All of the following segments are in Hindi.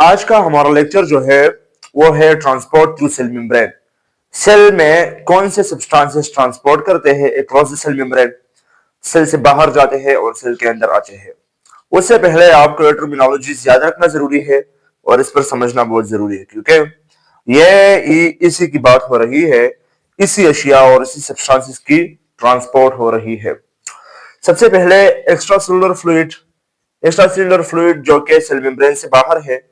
आज का हमारा लेक्चर जो है वो है transport through cell membrane. Cell में कौन से सब्सटेंसेस ट्रांसपोर्ट करते हैं across the cell membrane, cell से बाहर जाते हैं और सेल के अंदर आते हैं। उससे पहले आपको टर्मिनोलॉजी याद रखना जरूरी है और इस पर समझना बहुत जरूरी है, क्योंकि ये इसी की बात हो रही है, इसी अशिया और इसी सब्सटेंसेस की ट्रांसपोर्ट हो रही है। सबसे पहले extra cellular fluid. Extra cellular fluid जो कि सेल मेम्ब्रेन से बाहर है।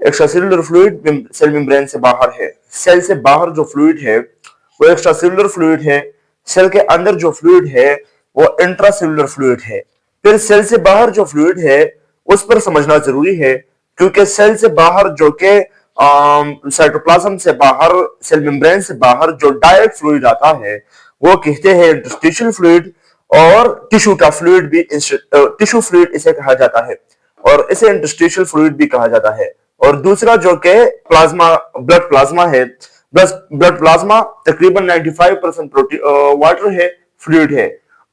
एक्स्ट्रासेलुलर फ्लूइड सेल मेम्ब्रेन से बाहर है। सेल से बाहर जो फ्लूइड है वो एक्स्ट्रासेलुलर फ्लूइड है। सेल के अंदर जो फ्लूइड है वो इंट्रासेलुलर फ्लूइड है। फिर सेल से बाहर जो फ्लूइड है उस पर समझना जरूरी है, क्योंकि सेल से बाहर जो के साइटोप्लाज्म से बाहर, सेल मेम्ब्रेन से बाहर जो डायरेक्ट फ्लूइड आता है वो कहते हैं इंटरस्टिशियल फ्लूइड, और टिश्यू का फ्लूइड भी टिश्यू फ्लूइड इसे कहा जाता है और इसे इंटरस्टिशियल फ्लूइड भी कहा जाता है। और दूसरा जो कि प्लाज्मा, ब्लड प्लाज्मा है, ब्लड प्लाज्मा तकरीबन 95% प्रोटीन वाटर है, फ्लूइड है,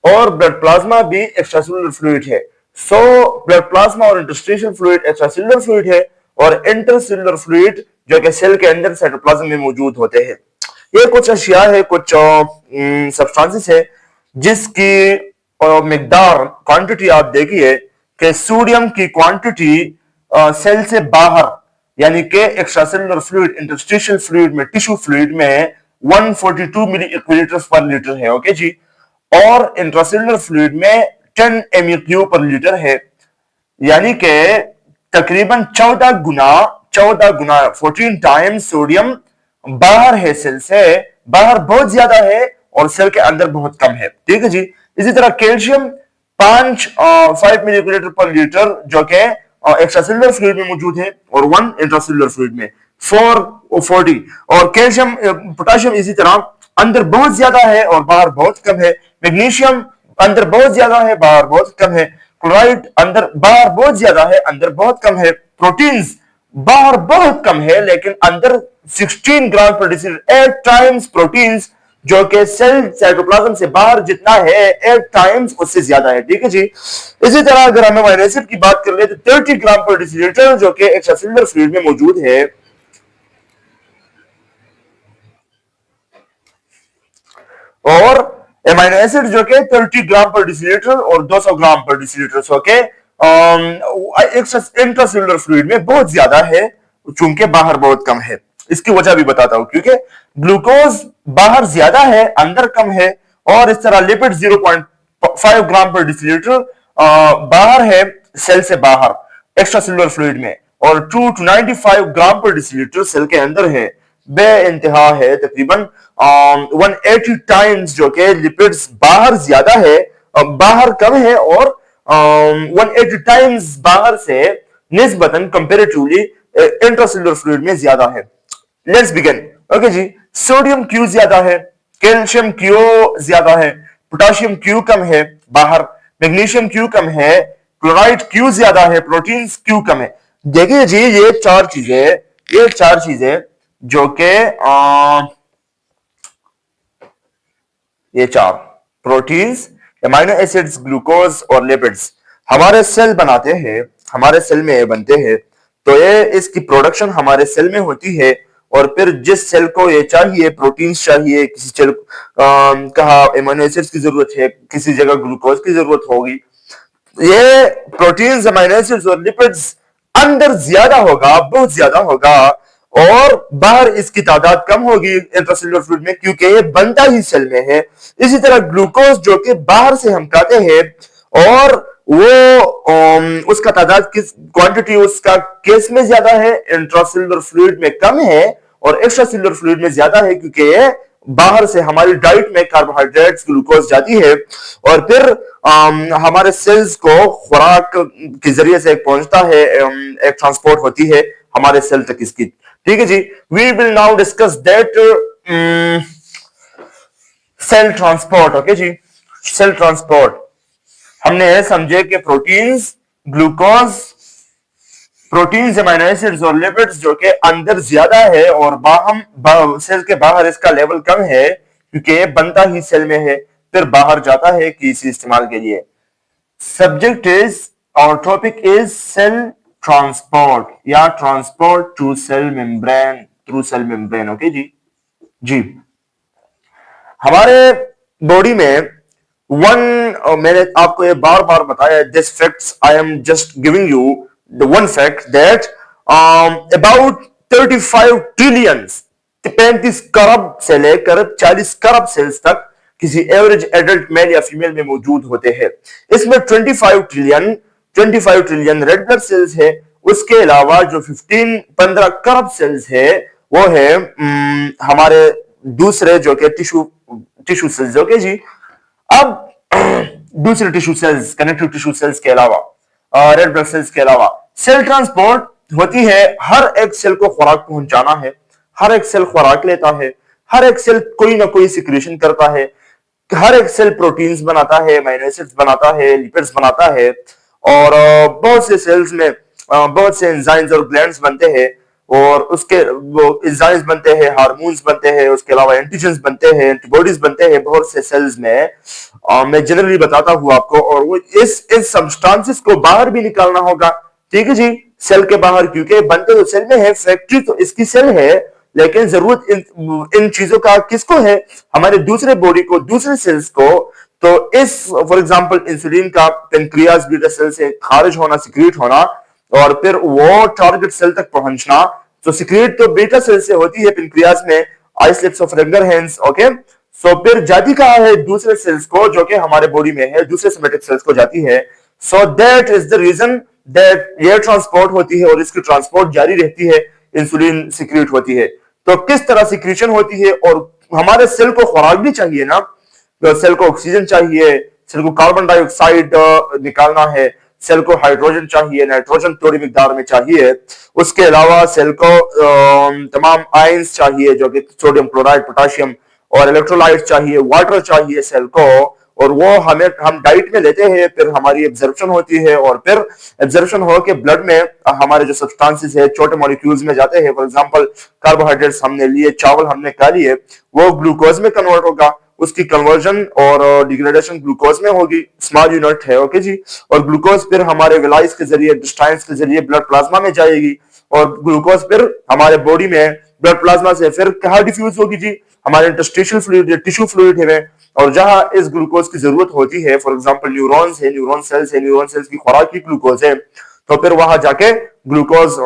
और ब्लड प्लाज्मा भी एक्स्ट्रासेलुलर फ्लूइड है। सो ब्लड प्लाज्मा और इंटरस्टिशियल फ्लूइड एक्स्ट्रासेलुलर फ्लूइड है, और इंटरसेलुलर फ्लूइड जो कि सेल के अंदर साइटोप्लाज्म में मौजूद होते हैं। ये कुछ अशिया है, कुछ सब्सटेंसेस है जिसकी मिकदार, क्वांटिटी आप देखिए कि सोडियम की क्वांटिटी सेल से बाहर यानी कि एक्स्ट्रासेलुलर फ्लूइड, इंटरस्टिशियल फ्लूइड में, टिश्यू फ्लूइड में 142 मिली इक्विलिटर पर लीटर है, ओके जी। और इंट्रासेलुलर फ्लूइड में 10 MEQ पर लीटर है, यानी कि तकरीबन 14 गुना 14 टाइम्स सोडियम बाहर है, सेल से बाहर बहुत ज्यादा है और सेल के अंदर बहुत कम है, ठीक है जी। इसी तरह कैल्शियम 5 मिलीलीटर पर लीटर जो कि एक्स्ट्रासेलुलर फ्लूइड में मौजूद है, और 1 इंट्रासेलुलर फ्लूइड में 440। और कैल्शियम, पोटेशियम इसी तरह अंदर बहुत ज्यादा है और बाहर बहुत कम है। मैग्नीशियम अंदर बहुत ज्यादा है, बाहर बहुत कम है। क्लोराइड अंदर, बाहर बहुत ज्यादा है, अंदर बहुत कम है। प्रोटीन्स बाहर बहुत कम है लेकिन अंदर 16 ग्राम पर डेसीलीटर, 8 टाइम्स प्रोटीन्स जो कि सेल साइटोप्लाज्म से बाहर जितना है 8 टाइम्स उससे ज्यादा है, ठीक है जी। इसी तरह अगर हम अमीनो एसिड की बात कर ले तो 30 ग्राम पर डेसीलीटर जो कि एक्स्ट्रासेलुलर फ्लूइड में मौजूद है, और अमीनो एसिड जो कि 30 ग्राम पर डेसीलीटर और 200 ग्राम पर डेसीलीटर सो के इंट्रासेलुलर फ्लूइड में बहुत ज्यादा है, चूंकि बाहर बहुत कम है। इसकी वजह भी बताता हूं, क्योंकि ग्लूकोज बाहर ज्यादा है, अंदर कम है। और इस तरह लिपिड 0.5 ग्राम पर डेसीलीटर बाहर है, सेल से बाहर एक्स्ट्रासेलुलर फ्लूइड में, और 2 to 95 ग्राम पर डेसीलीटर सेल के अंदर है। बे इंतहा है, तकरीबन 180 टाइम्स जो कि लिपिड्स बाहर ज्यादा है, बाहर कम है, और 180 टाइम्स बाहर से निस्बतन कंपैरेटिवली इंट्रासेलुलर फ्लूइड में ज्यादा है। लेट्स बिगिन, ओके जी। सोडियम क्यू ज्यादा है, कैल्शियम क्यू ज्यादा है, पोटेशियम क्यू कम है बाहर, मैग्नीशियम क्यू कम है, क्लोराइड क्यू ज्यादा है, प्रोटीन्स क्यू कम है। देखिए जी, ये चार चीजें जो कि ये चार प्रोटीन्स, एमाइनो एसिड्स, ग्लूकोज और लिपिड्स हमारे सेल बनाते हैं, हमारे सेल में ये बनते हैं। तो ये इसकी प्रोडक्शन हमारे सेल में होती है, और फिर जिस सेल को ये चाहिए, प्रोटीन्स चाहिए, किसी सेल कहा एमाइनो एसिड्स की जरूरत है, किसी जगह ग्लूकोज की जरूरत होगी, ये प्रोटीन्स, अमीनो एसिड्स और लिपिड्स अंदर ज्यादा होगा, बहुत ज्यादा होगा, और बाहर इसकी तादाद कम होगी इंट्रासेलुलर फ्लूइड में, क्योंकि ये बनता ही सेल में है। इसी तरह ग्लूकोज जो कि बाहर से हम खाते हैं, और वो उसका तादाद, किस क्वांटिटी उसका केस में ज्यादा है, इंट्रासेलुलर फ्लूइड में कम है, और एक्स्ट्रासेलुलर फ्लूइड में ज्यादा है, क्योंकि ये बाहर से हमारी डाइट में कार्बोहाइड्रेट्स, ग्लूकोज जाती है, और फिर हमारे सेल्स को खुराक के जरिए से पहुंचता है, एक ट्रांसपोर्ट होती है हमारे सेल तक इसकी, ठीक है जी। We will now discuss that cell transport, okay जी। सेल ट्रांसपोर्ट हमने समझे कि proteins, glucose, proteins, amino acids और लिपिड्स जो कि अंदर ज्यादा है और सेल के बाहर इसका लेवल कम है, क्योंकि ये बनता ही सेल में है, फिर बाहर जाता है किसी इस्तेमाल के लिए। सब्जेक्ट इज, और टॉपिक इज सेल ट्रांसपोर्ट या transport to cell membrane, through cell membrane. Okay जी। जी, हमारे बॉडी में मैंने आपको ये बार बार बताया, this facts I am just giving you the one fact that about 35 trillion, 35 खरब से लेकर 40 खरब सेल्स तक किसी एवरेज एडल्ट मेल या फीमेल में मौजूद होते हैं। इसमें 25 ट्रिलियन रेड ब्लड सेल्स है। उसके अलावा जो 15 खरब सेल्स है वो है हमारे दूसरे जो कि टिश्यू सेल्स। ओके जी। अब दूसरे tissue cells, connective tissue cells के अलावा, रेड ब्लड सेल्स के अलावा, सेल ट्रांसपोर्ट होती है। हर एक सेल को खुराक पहुंचाना है, हर एक सेल खुराक लेता है, हर एक सेल कोई ना कोई सिक्रेशन करता है, हर एक सेल प्रोटीन्स बनाता है, अमीनो एसिड्स बनाता है, लिपिड्स बनाता है, और बहुत से सेल्स में बहुत से एंजाइम्स और ग्लैंड्स बनते हैं, और उसके वो एंजाइम्स बनते हैं, हार्मोन्स बनते हैं, उसके अलावा एंटीजन्स बनते हैं, एंटीबॉडीज बनते हैं बहुत से सेल्स में। मैं जनरली बताता हूं आपको, और वो इस सब्सटेंसेस को बाहर भी निकालना होगा। ठीक है जी, सेल के बाहर, क्योंकि बनते तो सेल में है, फैक्ट्री तो इसकी सेल है, लेकिन जरूरत इन चीजों का किसको है? हमारे दूसरे बॉडी को, दूसरे सेल्स को। तो इस फॉर एग्जांपल इंसुलिन का पेनक्रियास बीटा सेल से खारिज होना, सिक्रीट होना, और फिर वो टारगेट सेल तक पहुंचना। तो सिक्रीट तो बीटा सेल से होती है पेनक्रियास में, आई स्लिप्स ऑफ रंगरहैंस। ओके, सो फिर जाती कहां है? दूसरे सेल्स को, जो कि हमारे बॉडी में है, दूसरे सोमेटिक सेल्स को जाती है। So that is the reason that ये ट्रांसपोर्ट होती है, और इसकी ट्रांसपोर्ट जारी रहती है, इंसुलिन सिक्रीट होती है। तो किस तरह सिक्रीशन होती है? और हमारे सेल को खुराक भी चाहिए ना, तो सेल को ऑक्सीजन चाहिए, सेल को कार्बन डाइऑक्साइड निकालना है, सेल को हाइड्रोजन चाहिए, नाइट्रोजन थोड़ी मिकदार में चाहिए। उसके अलावा सेल को तमाम आयंस चाहिए, जो कि सोडियम क्लोराइड, पोटाशियम, और इलेक्ट्रोलाइट चाहिए, वाटर चाहिए सेल को, और वो हम डाइट में लेते हैं, फिर हमारी एब्जॉर्प्शन होती है, और फिर एब्जॉर्प्शन हो के ब्लड में हमारे जो सब्सटेंसेस है छोटे मॉलिक्यूल्स में जाते हैं। फॉर एग्जांपल कार्बोहाइड्रेट्स हमने लिए, चावल हमने खा लिए, वो ग्लूकोज में कन्वर्ट होगा, उसकी कन्वर्जन और डिग्रेडेशन ग्लूकोज में होगी, स्मॉल यूनिट है। ओके जी। और ग्लूकोज फिर हमारे विलाइस के जरिए, डिस्टाइन्स के जरिए ब्लड प्लाज्मा में जाएगी, और ग्लूकोज फिर हमारे बॉडी में ब्लड प्लाज्मा से फिर कहां डिफ्यूज होगी जी? हमारे इंटरस्टिशियल फ्लूइड, टिश्यू फ्लूइड है, और जहां इस ग्लूकोज की जरूरत होती है, फॉर एग्जांपल न्यूरॉन्स है, न्यूरॉन सेल्स है, न्यूरॉन सेल्स की खुराक की ग्लूकोज है, तो फिर वहां जाके ग्लूकोज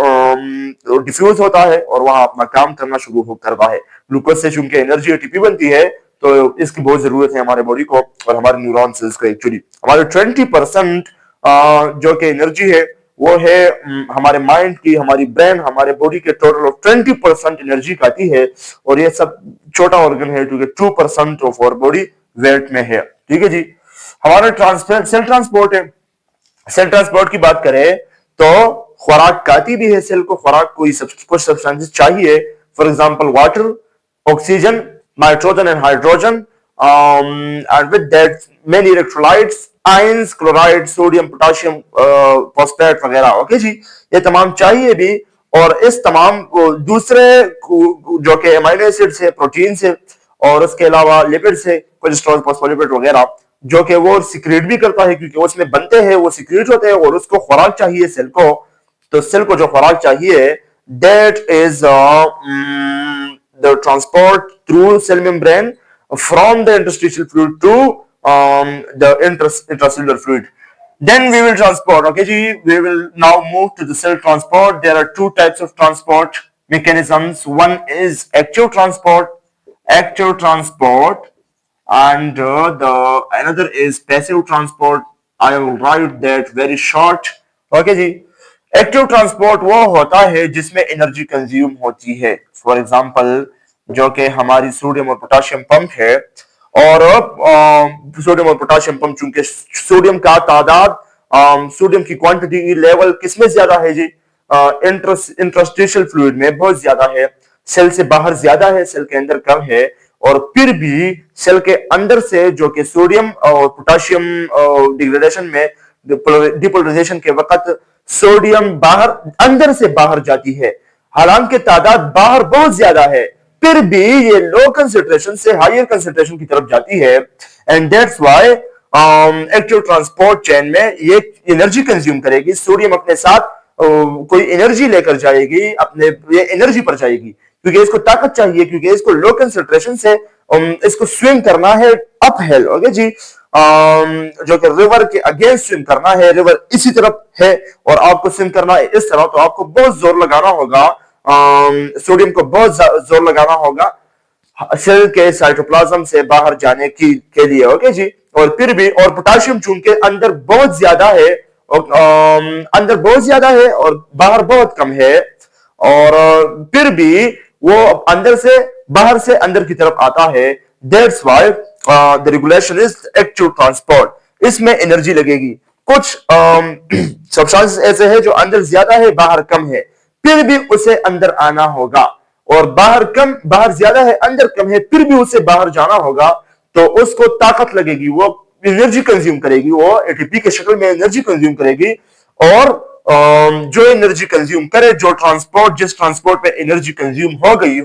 डिफ्यूज होता है, और वहां अपना काम करना शुरू करता है। ग्लूकोज से चूंकि एनर्जी एटीपी बनती है, तो इसकी बहुत जरूरत है हमारे बॉडी को और हमारे न्यूरॉन सेल्स को। एक्चुअली हमारे 20% जो कि एनर्जी है वो है हमारे माइंड की, हमारी ब्रेन, हमारे बॉडी के टोटल ऑफ 20% एनर्जी खाती है, और ये सब छोटा ऑर्गन है, क्योंकि 2% ऑफ आवर बॉडी वेट में है। ठीक है जी। हमारा सेल ट्रांसपोर्ट है। सेल ट्रांसपोर्ट की बात करें तो खुराक खाती भी है सेल को, खुराक कुछ सब्सटेंसेस चाहिए, for example water, oxygen, nitrogen and hydrogen, and with that many electrolytes, ions, chloride, sodium, potassium, phosphate वगैरह। ओके जी, ये तमाम चाहिए भी, और इस तमाम दूसरे जो कि अमीनो एसिड्स है, प्रोटीन है, और उसके अलावा लिपिड्स है, कोलेस्ट्रॉल, फॉस्फोलिपिड वगैरह, जो कि वो सिक्रेट भी करता है, क्योंकि उसमें बनते हैं, वो सिक्रेट होते हैं, और उसको खुराक चाहिए सेल को। तो सेल को जो खुराक चाहिए, that is the transport through cell membrane from the interstitial fluid to the intracellular fluid. Then we will transport. Okay, ji, we will now move to the cell transport. There are two types of transport mechanisms. One is active transport, and the another is passive transport. I will write that very short. Okay, ji. Active transport वो होता है जिसमें एनर्जी कंज्यूम होती है, फॉर एग्जांपल जो कि हमारी सोडियम और पोटाशियम पंप है, और सोडियम और पोटाशियम पंप, चूंकि सोडियम का तादाद, सोडियम की क्वांटिटी लेवल किसमें ज्यादा है जी? इंटरस्टिशियल फ्लूइड में बहुत ज्यादा है, सेल से बाहर ज्यादा है, सेल के अंदर कम है, और फिर भी सेल के अंदर से जो कि सोडियम और पोटाशियम डिग्रेडेशन में, डिपोलराइजेशन के वक्त सोडियम बाहर, अंदर से बाहर जाती है, हालांकि तादाद बाहर बहुत ज्यादा है, फिर भी ये लो कंसेंट्रेशन से हायर कंसेंट्रेशन की तरफ जाती है। And that's why active transport chain में ये एनर्जी कंज्यूम करेगी, सोडियम अपने साथ कोई एनर्जी लेकर जाएगी, अपने ये एनर्जी पर जाएगी, क्योंकि इसको ताकत चाहिए, क्योंकि इसको लो कंसंट्रेशन से इसको स्विम करना है अप हिल, ओके जी, जो कि रिवर के अगेंस्ट स्विम करना है, रिवर इसी तरफ है और आपको स्विम करना है इस तरह, तो आपको बहुत जोर लगाना होगा, सोडियम को बहुत जोर लगाना होगा सेल के साइटोप्लाज्म से बाहर जाने की के लिए, ओके जी। और फिर भी, और पोटाशियम चूंकि अंदर बहुत ज्यादा है, और अंदर बहुत ज्यादा है और बाहर बहुत कम है, और फिर भी वो अंदर से बाहर से अंदर की तरफ आता है, that's why the regulation is active transport. इसमें एनर्जी लगेगी। कुछ सब्सटेंस ऐसे है जो अंदर ज्यादा है बाहर कम है, फिर भी उसे अंदर आना होगा, और बाहर ज्यादा है अंदर कम है, फिर भी उसे बाहर जाना होगा, तो उसको ताकत लगेगी, वो एनर्जी कंज्यूम करेगी, वो एटीपी के शक्ल में एनर्जी कंज्यूम करेगी, और जो एनर्जी कंज्यूम करे, जिस ट्रांसपोर्ट में एनर्जी कंज्यूम हो गई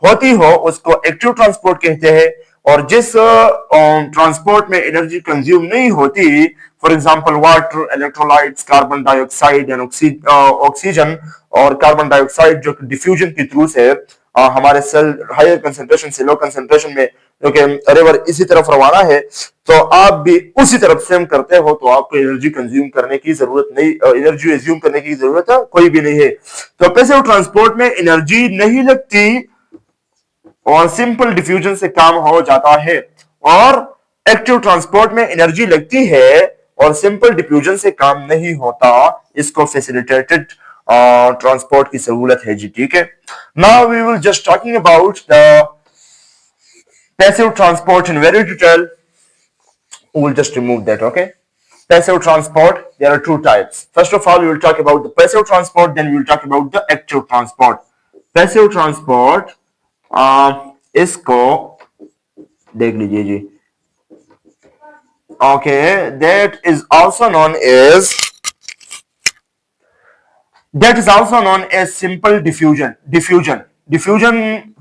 होती हो, उसको एक्टिव ट्रांसपोर्ट कहते हैं। और जिस ट्रांसपोर्ट में एनर्जी कंज्यूम नहीं होती, for example water, electrolytes, carbon dioxide and oxygen, और कार्बन डाइऑक्साइड जो डिफ्यूजन के थ्रू से हमारे सेल हायर कंसेंट्रेशन से लो कंसेंट्रेशन में, क्योंकि रिवर इसी तरफ रवाना है, तो आप भी उसी तरफ स्विम करते हो, तो आपको एनर्जी कंज्यूम करने की जरूरत नहीं, एनर्जी एज्यूम करने की जरूरत है कोई भी नहीं है। तो पैसिव ट्रांसपोर्ट में एनर्जी नहीं लगती और सिंपल डिफ्यूजन से काम हो जाता है, और एक्टिव ट्रांसपोर्ट में एनर्जी लगती है और सिंपल डिफ्यूजन से काम नहीं होता। इसको फैसिलिटेटेड ट्रांसपोर्ट की सहूलत है जी, ठीक है। Now we will just talking about the passive transport in very detail. We will just remove that, okay? Passive transport, there are two types. First of all, we will talk about the passive transport, then we will talk about the active transport. Passive transport, इसको देख लीजिए जी, okay, that is also known as simple diffusion. Diffusion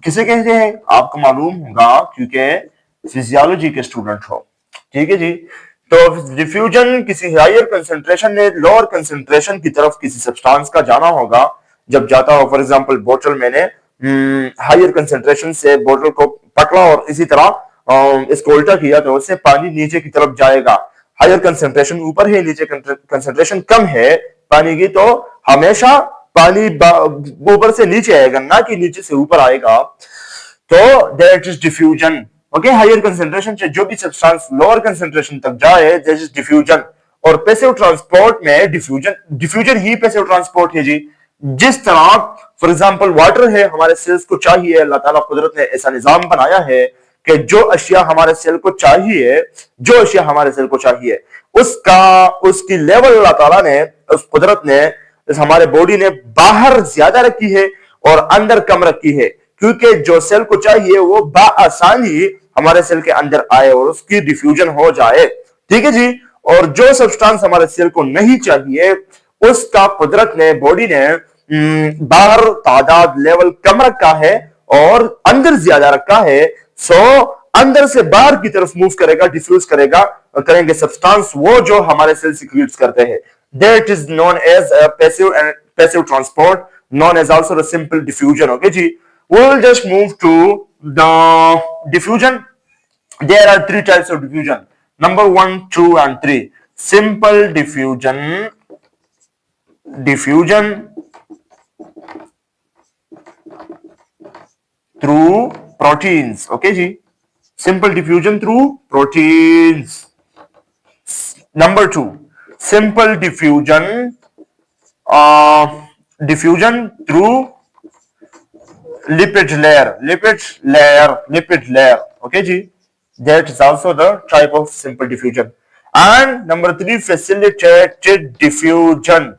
किसे कहते हैं आपको मालूम होगा, क्योंकि फिजियोलॉजी के स्टूडेंट हो, ठीक है जी। तो डिफ्यूजन किसी हायर कंसंट्रेशन ने लोअर कंसंट्रेशन की तरफ किसी सब्सटेंस का जाना होगा। जब जाता हो, फॉर एग्जांपल बोतल, मैंने हायर कंसंट्रेशन से बोतल को पकड़ा और इसी तरह इसको उल्टा किया, तो उससे पानी नीचे की तरफ जाएगा। हायर कंसंट्रेशन ऊपर है, नीचे कंसंट्रेशन कम है पानी की, तो हमेशा पानी ऊपर से नीचे आएगा, ना कि नीचे से ऊपर आएगा। तो that is diffusion, okay. Higher concentration से जो भी सब्सटेंस लोअर कंसंट्रेशन तक जाए, दैट इज डिफ्यूजन। और पैसिव ट्रांसपोर्ट में डिफ्यूजन ही पैसिव ट्रांसपोर्ट है जी। जिस तरह फॉर एग्जांपल वाटर है, हमारे सेल्स को चाहिए, अल्लाह ताला कुदरत ने ऐसा निजाम बनाया है कि जो अशिया हमारे सेल को चाहिए, उसकी लेवल अल्लाह ताला ने, उस कुदरत ने, हमारे बॉडी ने बाहर ज्यादा रखी है और अंदर कम रखी है, क्योंकि जो सेल को चाहिए वो बाआसानी हमारे सेल के अंदर आए और उसकी डिफ्यूजन हो जाए, ठीक है जी। और जो सब्सटेंस हमारे सेल को नहीं चाहिए, उसका कुदरत ने, बॉडी ने बाहर तादाद लेवल कम रखा है और अंदर ज्यादा रखा है। सो अंदर से बाहर की तरफ मूव करेगा, डिफ्यूज करेंगे सब्सटेंस, वो जो हमारे सेल सिक्रीट्स करते हैं। That is known as passive transport, known as also the simple diffusion, okay ji। We will just move to the diffusion. There are three types of diffusion, number 1, 2 and 3. Simple diffusion through proteins, okay ji, simple diffusion through proteins। Number 2, simple diffusion through lipid layer, okay ji, that is also the type of simple diffusion। And number 3, facilitated diffusion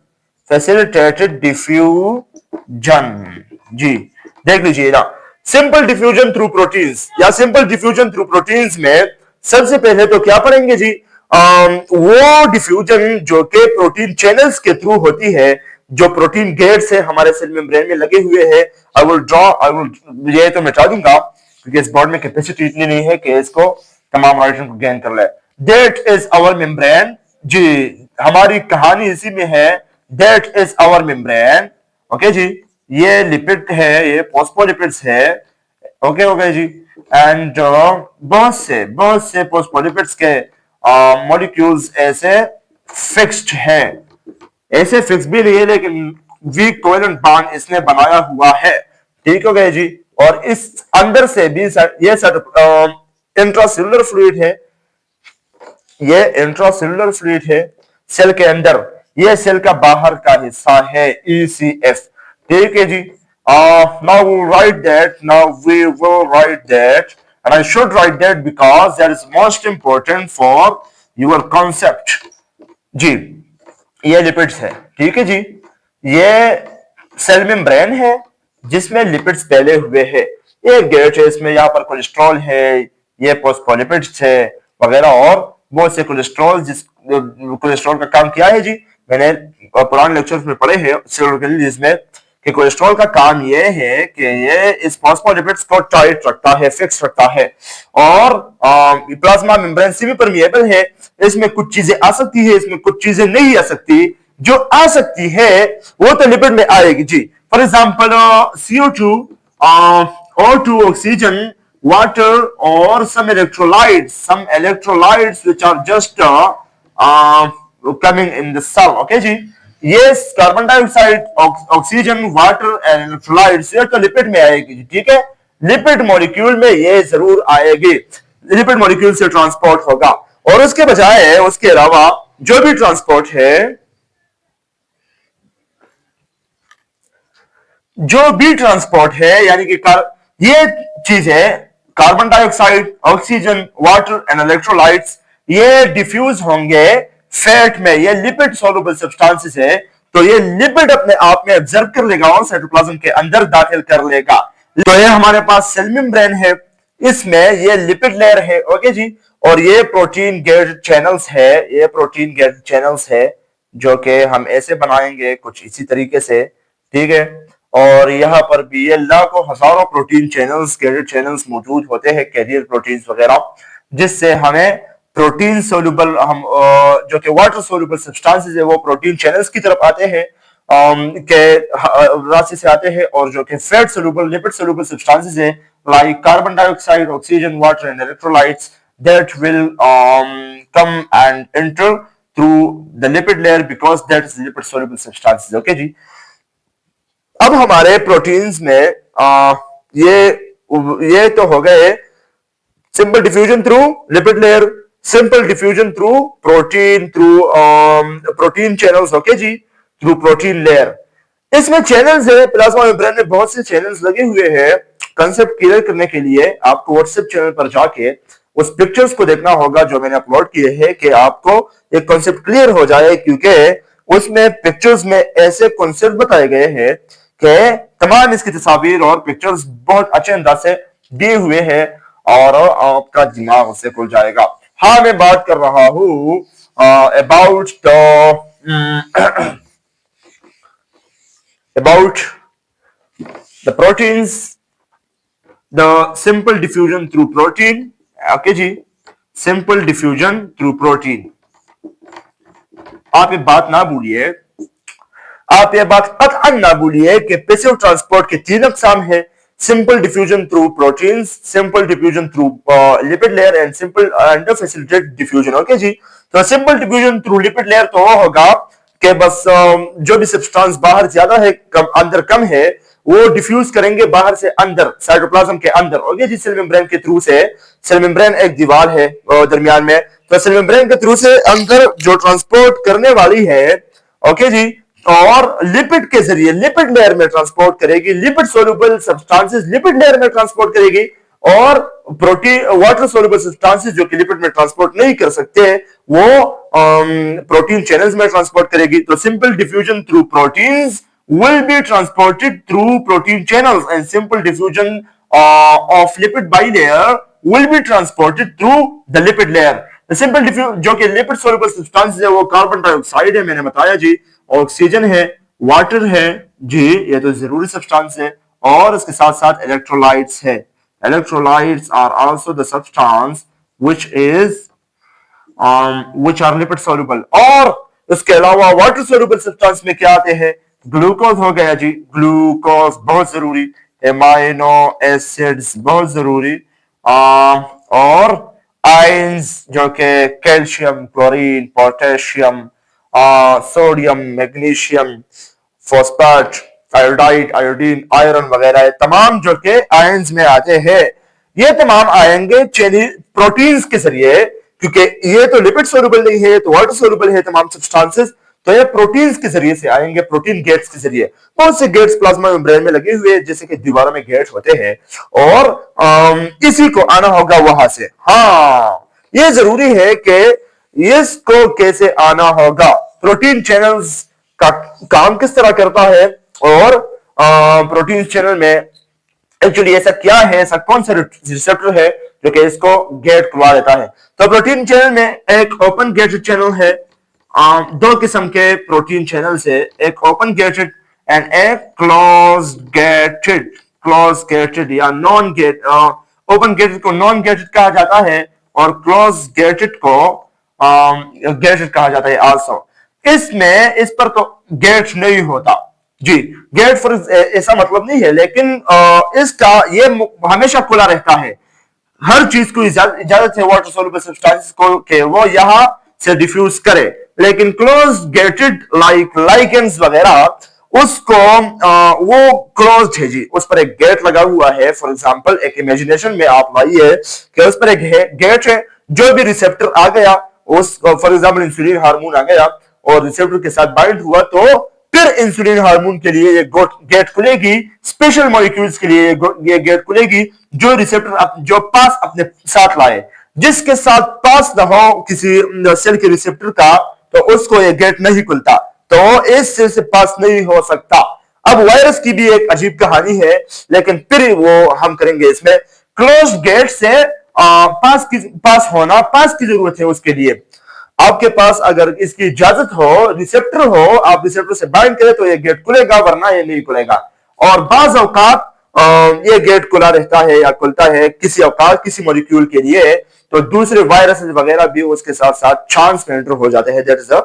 जी। देख लीजिए ना, सिंपल डिफ्यूजन थ्रू प्रोटीन्स या सिंपल डिफ्यूजन थ्रू प्रोटीन्स में सबसे पहले तो क्या पढ़ेंगे जी, वो डिफ्यूजन जो के प्रोटीन चैनल्स के थ्रू होती है, जो प्रोटीन गेट्स है हमारे सेल मेम्ब्रेन में लगे हुए हैं। ये तो मिटा दूंगा क्योंकि इस बोर्ड में कैपेसिटी इतनी नहीं है कि इसको तमाम राइटर्स को गेन कर ले। दैट इज आवर मेम्ब्रेन जी। हमारी कहानी इसी में है, that is our membrane. Okay जी, ये लिपिड है, ये फॉस्फोलिपिड्स है। Okay okay ji. एंड बहुत से फॉस्फोलिपिड्स के मॉलिक्यूल्स ऐसे फिक्स्ड है, ऐसे फिक्स भी नहीं है लेकिन वीक कोवेलेंट बॉन्ड इसने बनाया हुआ है। ठीक हो गया जी। और इस अंदर से भी ये इंट्रासेलुलर फ्लूइड है, ये इंट्रासेलुलर फ्लूइड है सेल के अंदर, ये सेल का बाहर का हिस्सा है ECF। ठीक है जी। now we'll write that now we will write that and I should write that because that is most important for your concept जी। ये लिपिड्स है, ठीक है जी। ये सेल मेम्ब्रेन है जिसमें लिपिड्स फैले हुए हैं। ये गेट है, इसमें यहाँ पर कोलेस्ट्रॉल है, ये फॉस्फोलिपिड्स है वगैरह और बहुत से कोलेस्ट्रॉल। कोलेस्ट्रॉल का काम क्या है जी, मैंने पुराने लेक्चर्स में पढ़े हैं जिसमें कि कोलेस्ट्रॉल का काम ये है कि ये इस फॉस्फोलिपिड्स को टाइट रखता है, फिक्स रखता है। और प्लाज्मा मेम्ब्रेन सेमी परमिएबल है, इसमें कुछ चीजें आ सकती है, इसमें कुछ चीजें नहीं आ सकती। जो आ सकती है वो तो लिपिड में आएगी जी। For example CO2, O2 oxygen, water और some electrolytes which are just coming in the cell। Okay जी। ये carbon dioxide, oxygen, water and electrolytes ये तो लिपिड में आएगी जी। ठीक है, लिपिड मॉलिक्यूल में ये जरूर आएगी, लिपिड मॉलिक्यूल से ट्रांसपोर्ट होगा। और उसके बजाय उसके अलावा जो भी ट्रांसपोर्ट है, जो भी ट्रांसपोर्ट है यानी कि ये चीज है carbon dioxide, oxygen, water and electrolytes, ये डिफ्यूज होंगे फैट में। ये लिपिड सॉल्युबल सब्सटेंसेस है, तो ये लिपिड अपने आप में ऑब्जर्व कर लेगा और साइटोप्लाज्म के अंदर दाखिल कर लेगा। तो ये हमारे पास सेल मेम्ब्रेन है, इसमें ये लिपिड लेयर है। ओके जी। और ये प्रोटीन गेटेड चैनल्स है, ये प्रोटीन गेटेड चैनल्स है जो कि हम ऐसे बनाएंगे कुछ इसी तरीके से। ठीक है। और यहाँ पर भी ये लाखों हजारों प्रोटीन चैनल्स, कैरियर चैनल्स मौजूद होते हैं, कैरियर प्रोटीन्स वगैरह, जिससे हमें प्रोटीन सोल्यूबल, हम जो कि वाटर सोल्यूबल सब्सटेंसेस है वो प्रोटीन चैनल्स की तरफ आते हैं के रास्ते से आते हैं। और जो कि fat soluble, lipid soluble substances है like carbon dioxide, oxygen, water and electrolytes that will come and enter through the lipid layer because that is lipid soluble substances। okay जी। अब हमारे प्रोटीन्स में ये तो हो गए simple diffusion through lipid layer, simple diffusion through protein channels. Okay जी, थ्रू प्रोटीन लेयर। इसमें चैनल्स है, प्लाज्मा मेम्ब्रेन में बहुत से चैनल्स लगे हुए हैं। कंसेप्ट क्लियर करने के लिए आपको व्हाट्सएप चैनल पर जाके उस पिक्चर्स को देखना होगा जो मैंने अपलोड किए हैं कि आपको एक कॉन्सेप्ट क्लियर हो जाए, क्योंकि उसमें पिक्चर्स में ऐसे कॉन्सेप्ट बताए गए हैं कि तमाम इसकी तस्वीर और पिक्चर्स बहुत अच्छे अंदाज से दिए हुए हैं और आपका दिमाग उससे खुल जाएगा। हाँ, मैं बात कर रहा हूं about the proteins, the simple diffusion through protein. Okay जी, सिंपल डिफ्यूजन थ्रू प्रोटीन। आप ये बात ना भूलिए, आप ये बात कतई ना भूलिए कि पैसिव ट्रांसपोर्ट के तीन अकसाम है, simple diffusion through proteins, simple diffusion through lipid layer and simple and facilitated diffusion. Okay जी। तो simple diffusion through lipid layer तो वो होगा कि बस जो भी सब्सटेंस बाहर ज्यादा है, अंदर कम है, वो डिफ्यूज करेंगे बाहर से अंदर, साइटोप्लाज्म के अंदर। ओके जी, सेल मेम्ब्रेन के थ्रू से। सेल मेम्ब्रेन एक दीवार है दरमियान में, तो सेल मेम्ब्रेन के थ्रू से अंदर जो ट्रांसपोर्ट करने वाली है। ओके जी। और लिपिड के जरिए लिपिड लेयर में ट्रांसपोर्ट करेगी, lipid soluble substances lipid layer में ट्रांसपोर्ट करेगी, और प्रोटीन वाटर सोल्यूबल सब्सटेंसेस जो कि लिपिड में ट्रांसपोर्ट नहीं कर सकते वो प्रोटीन चैनल्स में ट्रांसपोर्ट करेगी। तो simple diffusion through proteins will be transported through protein channels and simple diffusion of lipid bilayer will be transported through the lipid layer। The simple diffusion जो कि लिपिड सोल्यूबल सब्सटेंसेस है वो कार्बन डाइऑक्साइड है, मैंने बताया जी, ऑक्सीजन है, वाटर है जी, ये तो जरूरी सब्सटेंस है, और इसके साथ साथ इलेक्ट्रोलाइट्स है। Electrolytes are also the substance which are lipid soluble। और उसके अलावा वाटर सोल्यूबल सब्सटेंस में क्या आते हैं, ग्लूकोज हो गया जी, ग्लूकोज बहुत जरूरी, एमाइनो एसिड्स बहुत जरूरी, और आयंस जो कि calcium, chlorine, potassium, sodium, magnesium, phosphate, iodide, iodine, iron वगैरह तमाम जो कि आयंस में आते हैं, ये तमाम आएंगे प्रोटीन्स के जरिए, क्योंकि ये तो लिपिड सोल्यूबल नहीं है, तो वाटर सोल्यूबल है तमाम सब्सटेंसेस, तो ये प्रोटीन्स के जरिए से आएंगे, प्रोटीन गेट्स के जरिए। बहुत से गेट्स प्लाज्मा मेम्ब्रेन में लगे हुए, जैसे कि दीवारों में गेट होते हैं, और इसी को आना होगा वहां से। हाँ, ये जरूरी है कि इसको कैसे आना होगा, प्रोटीन चैनल्स का काम किस तरह करता है, और प्रोटीन चैनल में एक्चुअली ऐसा क्या है, ऐसा कौन सा रिसेप्टर है जो कि इसको गेट खुलवा देता है। तो प्रोटीन चैनल में एक ओपन गेटेड चैनल है, दो किस्म के प्रोटीन चैनल है, एक ओपन गेटेड एंड एक क्लोज गेटेड या नॉन गेट। ओपन गेटेड को नॉन गेटेड कहा जाता है और क्लोज गेटेड को गेटेड कहा जाता है आल्सो। इसमें इस पर तो गेट नहीं होता जी, गेट फॉर ऐसा मतलब नहीं है, लेकिन इसका ये हमेशा खुला रहता है, हर चीज को इजाजत है वाटर सोल्यूबल सब्सटेंसेस को कि वो यहां से डिफ्यूज करे। लेकिन क्लोज गेटेड लाइक लाइकेंस वगैरह, उसको वो क्लोज है जी, उस पर एक गेट लगा हुआ है। फॉर एग्जांपल एक इमेजिनेशन में आप लाइए कि उस पर एक गेट है, जो भी रिसेप्टर आ गया, उस फॉर एग्जांपल इंसुलिन हार्मोन आ गया और रिसेप्टर के साथ बाइंड हुआ, तो फिर इंसुलिन हार्मोन के लिए ये गेट खुलेगी, स्पेशल मॉलिक्यूल्स के लिए ये गेट खुलेगी, जो रिसेप्टर जो पास अपने साथ लाए। जिसके साथ पास न हो किसी सेल के रिसेप्टर का, तो उसको ये गेट नहीं खुलता, तो इस सेल से पास नहीं हो सकता। अब वायरस की भी एक अजीब कहानी है, लेकिन फिर वो हम करेंगे इसमें। क्लोज गेट से पास होना, पास की जरूरत है उसके लिए। आपके पास अगर इसकी इजाजत हो, रिसेप्टर हो, आप रिसेप्टर से बाइंड करें तो ये गेट खुलेगा, वरना ये नहीं खुलेगा। और बाज औकात ये गेट खुला रहता है या खुलता है किसी औकात किसी मॉलिक्यूल के लिए, तो दूसरे वायरस वगैरह भी उसके साथ साथ चांस में एंटर हो जाते हैं। That is the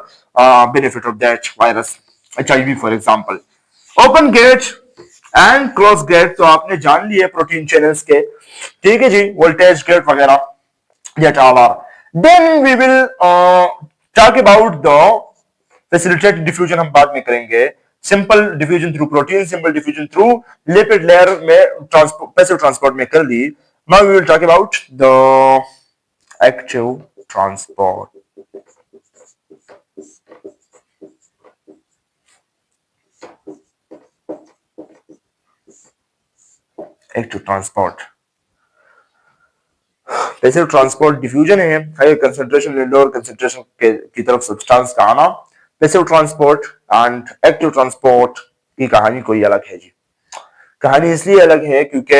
benefit of that virus, HIV for example. Open gate and close gate तो आपने जान लिए प्रोटीन चैनल्स के, ठीक है जी, वोल्टेज गेट वगैरह, that all are. Then we will talk about the facilitated diffusion, हम बाद में करेंगे। Simple diffusion through protein, simple diffusion through lipid layer में पैसिव ट्रांसपोर्ट में कर ली। Now we will talk about the active transport. Active transport, passive transport diffusion है, हाई कंसंट्रेशन लोअर कंसंट्रेशन की तरफ सब्सटेंस का आना। Passive transport and active transport की कहानी कोई अलग है जी। कहानी इसलिए अलग है क्योंकि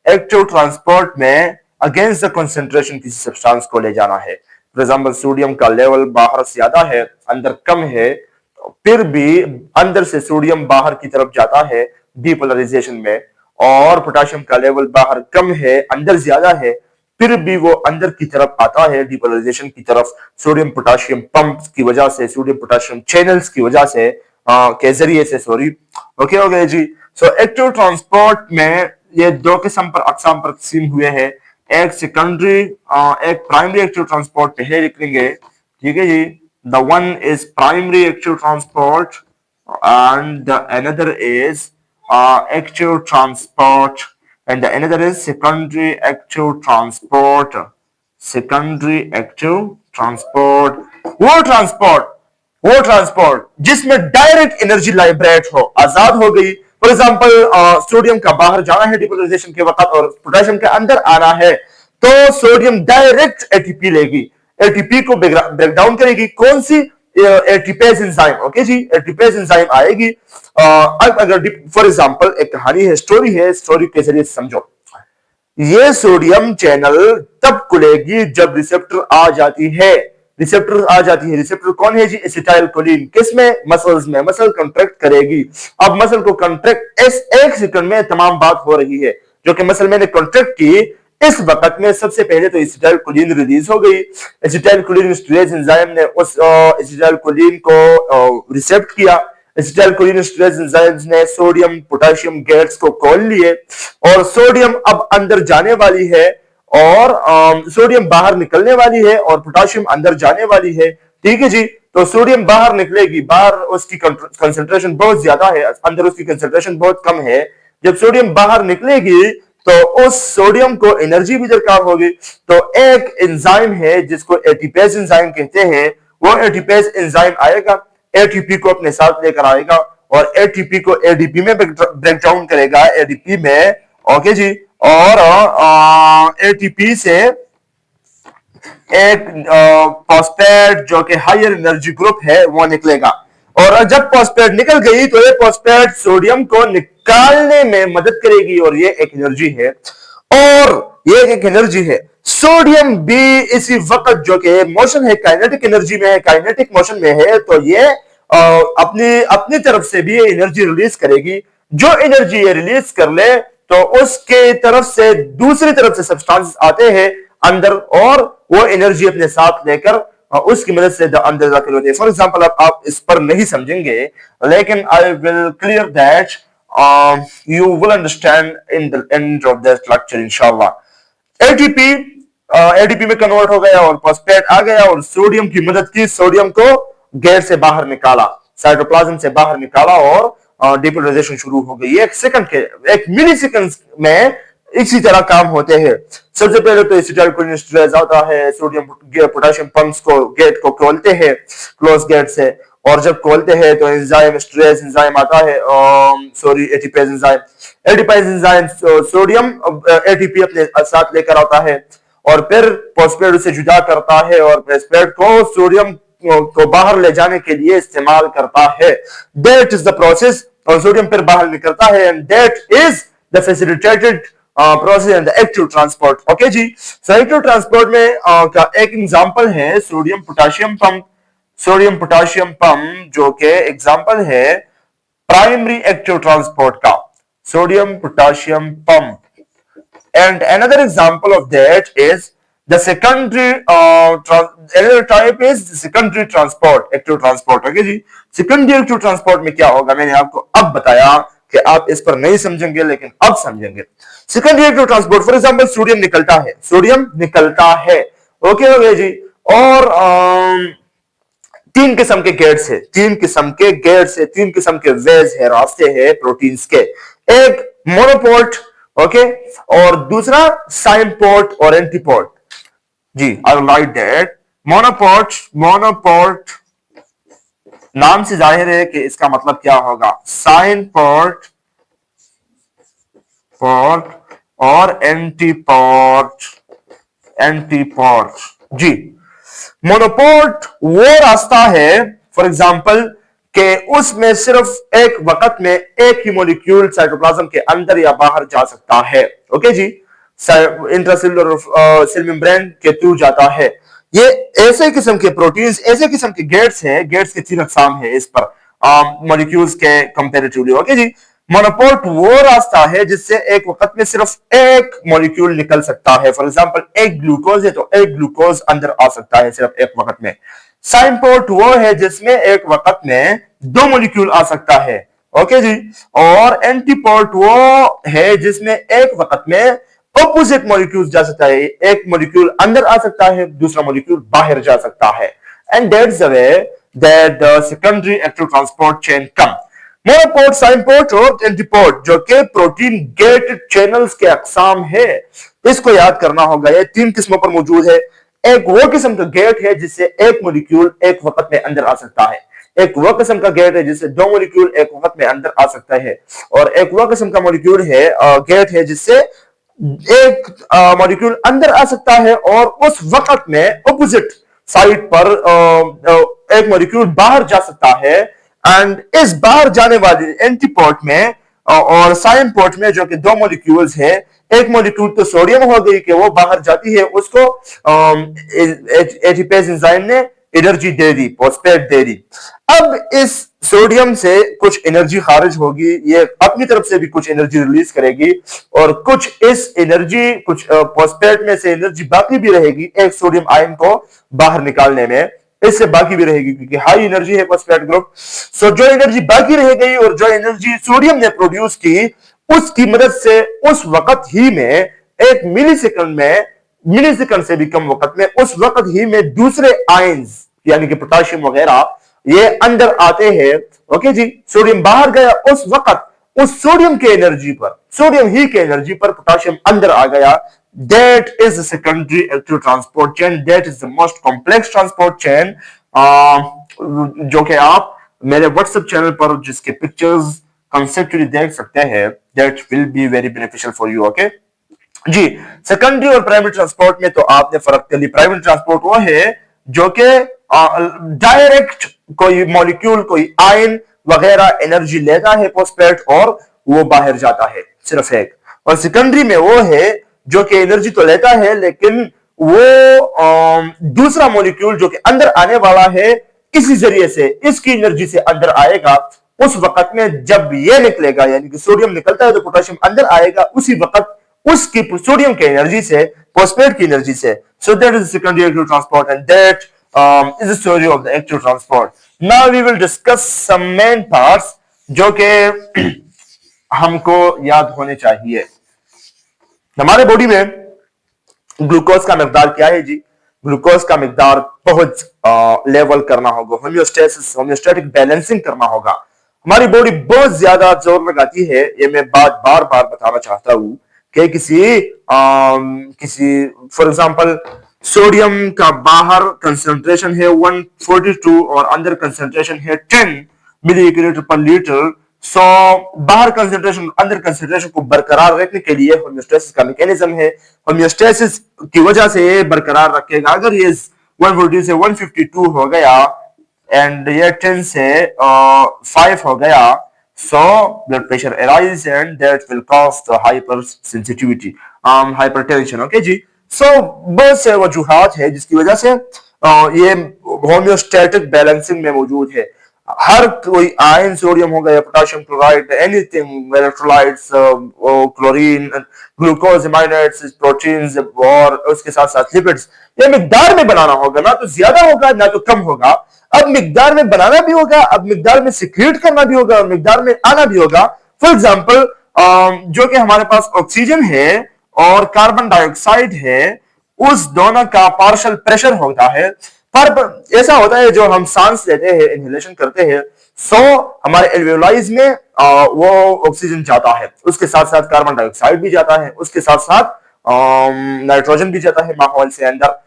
एक्टिव ट्रांसपोर्ट में अगेंस्ट द कंसंट्रेशन किसी सब्सटेंस को ले जाना है। फॉर एग्जांपल सोडियम का लेवल बाहर ज्यादा है, अंदर कम है, फिर भी अंदर से सोडियम बाहर की तरफ जाता है डीपोलराइजेशन में, और पोटेशियम का लेवल बाहर कम है, अंदर ज्यादा है, फिर भी वो अंदर की तरफ आता है डीपोलराइजेशन की तरफ, सोडियम पोटेशियम पंप की वजह से, सोडियम पोटेशियम चैनल्स की वजह से, के जरिए से, सॉरी। ओके हो गए जी। सो एक्टिव ट्रांसपोर्ट में ये दो किस्म पर अकसाम पर तकसीम हुए हैं, एक सेकेंडरी, एक प्राइमरी एक्टिव ट्रांसपोर्ट पहले लिख लेंगे, ठीक है जी। The one is primary active transport and the another is active transport, and the another is secondary active transport. Secondary active transport, वो ट्रांसपोर्ट जिसमें डायरेक्ट एनर्जी लाइब्रेट हो, आजाद हो गई। फॉर एग्जांपल सोडियम का बाहर जाना है डिपोलराइजेशन के वक्त और पोटेशियम के अंदर आना है, तो सोडियम डायरेक्ट एटीपी लेगी, एटीपी को ब्रेक डाउन करेगी, कौन सी, एटीपेज एंजाइम। ओके जी, एटीपेज एंजाइम आएगी। अब अगर फॉर एग्जांपल एक कहानी है, स्टोरी है, स्टोरी के जरिए समझो। ये सोडियम चैनल तब खुलेगी जब रिसेप्टर आ जाती है, रिसेप्टर आ जाती है। रिसेप्टर कौन है जी, एसिटाइल कोलिन। किसमें, मसल्स में। मसल कंट्रैक्ट करेगी। अब मसल को कंट्रैक्ट एक सेकंड में तमाम बात हो रही है, जो कि मसल मैंने कंट्रैक्ट की, इस वक्त में सबसे पहले तो एसिटाइल कोलिन रिलीज हो गई। एसिटाइल कोलिन स्टीरेज एंजाइम ने उस एसिटाइल कोलिन को रिसेप्ट किया। एसिटाइल कोलिन स्टीरेज एंजाइम्स ने सोडियम पोटेशियम गेट्स को खोल लिए और सोडियम अब अंदर जाने वाली है और सोडियम बाहर निकलने वाली है और पोटेशियम अंदर जाने वाली है। ठीक है जी, तो सोडियम बाहर निकलेगी, बाहर उसकी कंसंट्रेशन बहुत ज्यादा है, अंदर उसकी कंसंट्रेशन बहुत कम है। जब सोडियम बाहर निकलेगी तो उस सोडियम को एनर्जी भी दरकार होगी। तो एक एंजाइम है जिसको एटीपेज एंजाइम कहते हैं, वो एटीपेज एंजाइम आएगा, एटीपी को अपने साथ लेकर आएगा और एटीपी को एडीपी में ब्रेक डाउन करेगा, एडीपी में। ओके जी, और एटीपी से एक फॉस्फेट जो कि हायर एनर्जी ग्रुप है वो निकलेगा और जब फॉस्फेट निकल गई तो ये फॉस्फेट सोडियम को निकालने में मदद करेगी और ये एक एनर्जी है। और ये एक एनर्जी है। सोडियम भी इसी वक्त जो कि मोशन है, काइनेटिक एनर्जी में है, काइनेटिक मोशन में है, तो ये अपनी अपनी तरफ से भी एनर्जी रिलीज करेगी। जो एनर्जी ये रिलीज कर ले तो उसके तरफ से दूसरी तरफ से सब्सटेंसेस आते हैं अंदर और वो एनर्जी अपने साथ लेकर उसकी मदद से अंदर दाखिल होते हैं। फॉर एग्जाम्पल आप इस पर नहीं समझेंगे, लेकिन I will clear that you will understand in the end of this lecture इंशाल्लाह। एटीपी एडीपी में कन्वर्ट हो गया और फॉस्फेट आ गया और सोडियम की मदद की, सोडियम को गैस से बाहर निकाला, साइटोप्लाज्म से बाहर निकाला और डिपोलराइजेशन शुरू हो गई। एक सेकंड के, एक मिली सेकंड में इसी तरह काम होते हैं। सबसे पहले तो एसिटाइल कोलिन स्टीरेज आता है, सोडियम पोटेशियम पंप्स को गेट को खोलते हैं क्लोज गेट से, और जब खोलते हैं तो एंजाइम स्टीरेज एंजाइम आता है, sorry ATPase enzyme. ATPase enzyme sodium ATP अपने साथ लेकर आता है और फिर फॉस्फेट उसे जुदा करता है और फॉस्फेट को सोडियम को बाहर ले जाने के लिए इस्तेमाल करता है। दैट इज द प्रोसेस, और सोडियम फिर बाहर निकलता है and that is the facilitated process and active transport. Okay जी, सो एक्टिव ट्रांसपोर्ट में का एक एग्जांपल है sodium potassium pump. Sodium potassium pump जो कि एग्जांपल है प्राइमरी एक्टिव ट्रांसपोर्ट का, sodium potassium pump. And another example of that is the secondary another type is the secondary transport, active transport। Okay जी, secondary active transport में क्या होगा मैंने आपको अब बताया कि आप इस पर नहीं समझेंगे लेकिन अब समझेंगे। secondary active transport for example sodium निकलता है, सोडियम निकलता है। ओके हो गया जी, और तीन किस्म के गेट्स है, तीन किस्म के गेट्स है, तीन किस्म के वेज है, रास्ते हैं प्रोटीन्स के। एक मोनोपोर्ट, ओके, और दूसरा साइनपोर्ट और एंटीपोर्ट। जी, I will write that. Monoport, monoport नाम से जाहिर है कि इसका मतलब क्या होगा, साइनपोर्ट पोर्ट और एंटीपोर्ट, एंटीपोर्ट। जी, मोनोपोर्ट वो रास्ता है फॉर एग्जांपल कि उसमें सिर्फ एक वक्त में एक ही मॉलिक्यूल साइटोप्लाज्म के अंदर या बाहर जा सकता है। ओके जी, इंट्रासेल्युलर सेल मेम्ब्रेन के थ्रू जाता है। ये ऐसे किस्म के प्रोटीन्स, ऐसे किस्म के गेट्स हैं, गेट्स के तीन अकसाम है इस पर मॉलिक्यूल्स के कंपैरेटिवली। ओके जी, मोनोपोर्ट वो रास्ता है जिससे एक वक्त में सिर्फ एक मॉलिक्यूल निकल सकता है। फॉर एग्जांपल एक ग्लूकोज है तो एक ग्लूकोज अंदर आ सकता है सिर्फ एक वक्त में। साइनपोर्ट वो है जिसमें एक वक्त में दो मॉलिक्यूल आ सकता है। ओके जी, और एंटीपोर्ट वो है जिसमें एक वक्त में अपोजिट मॉलिक्यूल जा सकता है, एक मॉलिक्यूल अंदर आ सकता है, दूसरा मॉलिक्यूल बाहर जा सकता है। And that's the way that the secondary active transport chain come. Monoport, symport और एंटीपोर्ट जो कि प्रोटीन गेट चैनल्स के अकसाम है, इसको याद करना होगा। ये तीन किस्मों पर मौजूद है। एक वो किस्म का गेट है जिससे एक मॉलिक्यूल एक वक्त में अंदर आ सकता है, एक वो किस्म का गेट है जिससे दो मॉलिक्यूल एक वक्त में अंदर आ सकता है, और एक वो किस्म का मॉलिक्यूल है गेट है जिससे एक मॉलिक्यूल अंदर आ सकता है और उस वक्त में अपोजिट साइड पर एक मॉलिक्यूल बाहर जा सकता है। एंड इस बाहर जाने वाले एंटीपोर्ट में और साइनपोर्ट में जो कि दो मॉलिक्यूल्स है, एक मॉलिक्यूल तो सोडियम हो गई कि वो बाहर जाती है, उसको एटीपेज एंजाइम ने एनर्जी दे दी, फॉस्फेट दे दी। अब इस सोडियम से कुछ एनर्जी खारिज होगी, ये अपनी तरफ से भी कुछ एनर्जी रिलीज करेगी, और कुछ इस एनर्जी, कुछ फॉस्फेट में से एनर्जी बाकी भी रहेगी एक सोडियम आयन को बाहर निकालने में, इससे बाकी भी रहेगी क्योंकि हाई एनर्जी है फॉस्फेट ग्रुप। सो जो एनर्जी बाकी रह गई और जो एनर्जी सोडियम ने प्रोड्यूस की, उसकी मदद से उस वक्त ही में, एक मिली सेकंड से भी कम वक्त में, उस वक्त ही में दूसरे आयंस यानी कि पोटाशियम वगैरह ये अंदर आते हैं। ओके जी, सोडियम बाहर गया, उस वक्त उस सोडियम के एनर्जी पर, सोडियम ही के एनर्जी पर पोटाशियम अंदर आ गया। That is the secondary electron transport chain. That is the most complex transport chain, जो कि आप मेरे व्हाट्सएप चैनल पर जिसके पिक्चर्स कंसेप्चुअली देख सकते हैं। That will be very beneficial for you. Okay जी, सेकेंडरी और प्राइमरी ट्रांसपोर्ट में तो आपने फर्क कर ली। प्राइमरी ट्रांसपोर्ट वो है जो कि डायरेक्ट कोई मॉलिक्यूल, कोई आयन वगैरह एनर्जी लेता है फॉस्फेट और वो बाहर जाता है, सिर्फ एक। और सेकेंडरी में वो है जो कि एनर्जी तो लेता है लेकिन वो दूसरा मॉलिक्यूल जो कि अंदर आने वाला है किसी जरिए से, इसकी एनर्जी से अंदर आएगा। उस वक्त में जब ये निकलेगा, यानी कि सोडियम निकलता है तो पोटेशियम अंदर आएगा, उसी वक्त उसकी सोडियम की एनर्जी से, फॉस्फेट की एनर्जी से। So that is secondary electron transport and that is the story of the electron transport. Now we will discuss some main parts जो कि हमको याद होने चाहिए। हमारे बॉडी में ग्लूकोज का मिकदार क्या है जी? ग्लूकोज का मिकदार बहुत लेवल करना होगा, होम्योस्टेसिस, होम्योस्टेटिक बैलेंसिंग करना होगा। हमारी बॉडी बहुत ज्यादा जोर लगाती है, ये मैं बात बार बार बताना चाहता हूं कि किसी फॉर एग्जांपल सोडियम का बाहर कंसंट्रेशन है 142 और अंदर कंसंट्रेशन है 10 मिलीलीटर पर लीटर। सो बाहर कंसंट्रेशन, अंदर कंसंट्रेशन को बरकरार रखने के लिए होम्योस्टेसिस का मैकेनिज्म है। होम्योस्टेसिस की वजह से ये बरकरार रखेगा। अगर ये 142 से 152 हो गया एंड ये 10 से 5 हो गया, so blood pressure arise and that will cause the hypersensitivity, hypertension। Okay जी, so बहुत से वजूहात है जिसकी वजह से ये होम्योस्टेटिक बैलेंसिंग में मौजूद है। हर कोई आयन, सोडियम हो गया, potassium chloride, anything, electrolytes, chlorine, glucose, amino acids, proteins और उसके साथ साथ लिपिड्स, ये मिकदार में बनाना होगा, ना तो ज्यादा होगा ना तो कम होगा। अब मिकदार में बनाना भी होगा, अब मिकदार में सिक्रीट करना भी होगा और मिकदार में आना भी होगा। फॉर एग्जाम्पल जो कि हमारे पास ऑक्सीजन है और कार्बन डाइऑक्साइड है, उस दोनों का पार्शियल प्रेशर होता है। पर ऐसा होता है जो हम सांस लेते हैं, इनहेलेशन करते हैं, सो हमारे एल्वेओलाइज में वो ऑक्सीजन जाता है, उसके साथ साथ कार्बन डाइऑक्साइड भी जाता है, उसके साथ साथ नाइट्रोजन भी जाता है माहौल से अंदर।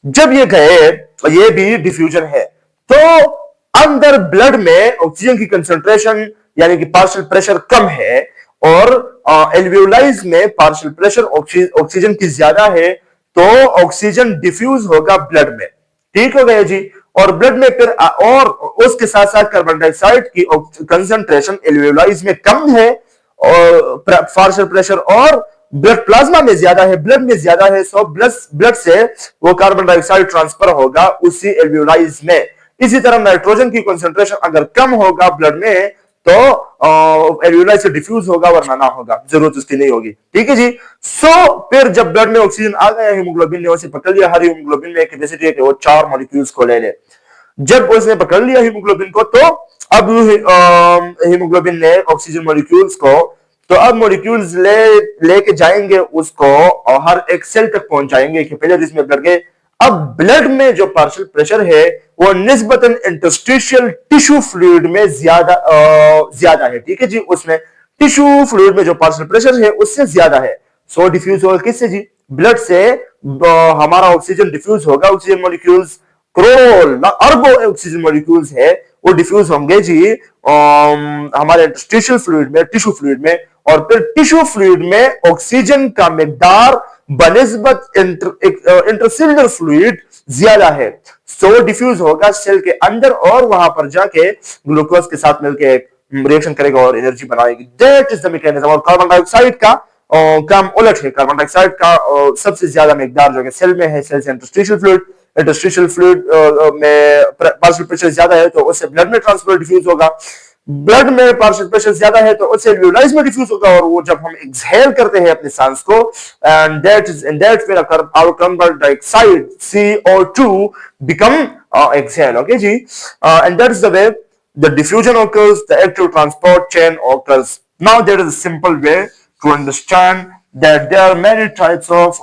जब ये गए, ये भी डिफ्यूजन है, तो अंदर ब्लड में ऑक्सीजन की कंसंट्रेशन यानी कि पार्शियल प्रेशर कम है और एल्वेओलाइज में पार्शियल प्रेशर ऑक्सीजन की ज्यादा है, तो ऑक्सीजन डिफ्यूज होगा ब्लड में। ठीक हो गया जी। और ब्लड में फिर और उसके साथ साथ कार्बन डाइऑक्साइड की कंसंट्रेशन एल्वेओलाइज में कम है और पार्शियल प्रेशर और ब्लड प्लाज्मा में ज्यादा है, ब्लड में ज्यादा है, सो ब्लड से वो कार्बन डाइऑक्साइड ट्रांसफर होगा उसी एल्वेओलाइज में। इसी तरह नाइट्रोजन की कंसंट्रेशन अगर कम होगा ब्लड में तो एल्वेओलाइज से डिफ्यूज होगा, वरना ना होगा, जरूरत उसकी नहीं होगी। ठीक है जी। सो फिर जब ब्लड में ऑक्सीजन आ गया, हीमोग्लोबिन ने उसे पकड़ लिया। हर हीमोग्लोबिन में एक कैपेसिटी है कि वो 4 मॉलिक्यूल्स को ले ले। जब उसने पकड़ लिया हीमोग्लोबिन को, तो अब हीमोग्लोबिन ने ऑक्सीजन मॉलिक्यूल्स को, तो अब मॉलिक्यूल्स लेके जाएंगे उसको और हर एक सेल तक पहुंचाएंगे, कैपिलरीज में ब्लड के। अब ब्लड में जो पार्शियल प्रेशर है वो निस्बतन इंटरस्टिशियल टिश्यू फ्लूइड में ज्यादा है। ठीक है जी, उसमें टिश्यू फ्लूइड में जो पार्शियल प्रेशर है उससे ज्यादा है। सो डिफ्यूज होगा किससे जी? ब्लड से हमारा ऑक्सीजन डिफ्यूज होगा। ऑक्सीजन मॉलिक्यूल्स करोड़ अरबों ऑक्सीजन मॉलिक्यूल्स है, वो डिफ्यूज होंगे जी हमारे इंटरस्टिशियल फ्लूइड में, टिश्यू फ्लूइड में। और फिर टिश्यू फ्लूइड में ऑक्सीजन का मिकदार बनिस्बत इंटरसेल्युलर फ्लूइड ज्यादा है, सो डिफ्यूज होगा सेल के अंदर और वहां पर जाके ग्लूकोज के साथ मिलकर रिएक्शन करेगा और एनर्जी बनाएगी। That is the mechanism. और कार्बन डाइऑक्साइड का काम उलट है। कार्बन डाइऑक्साइड का सबसे ज्यादा मिकदार जो कि सेल में है, सेल से इंटरस्टिशियल फ्लूइड, इंटरस्टिशियल फ्लूइड में पार्शियल प्रेशर ज्यादा है तो उससे ब्लड में ट्रांसफर डिफ्यूज होगा, ब्लड में पार्शियल प्रेशर ज्यादा है तो उससे एल्वियोलाइज में डिफ्यूज होगा, और वो जब हम एक्सहेल करते हैं अपने सांस को, and that is in that way our carbon dioxide CO2 become exhale. Okay जी, and that is the way the diffusion occurs, the active transport chain occurs. Now there is a simple way to understand that there are many types of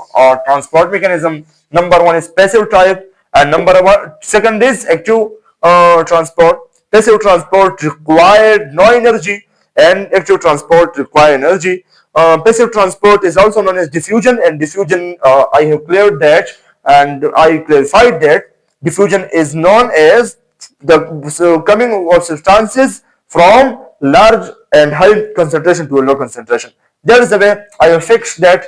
transport mechanism. Number one is passive type, and second is active transport. Passive transport required no energy, and active transport require energy. Passive transport is also known as diffusion, and diffusion I have cleared that, and I clarified that diffusion is known as the coming of substances from large and high concentration to a low concentration. That is the way I have fixed that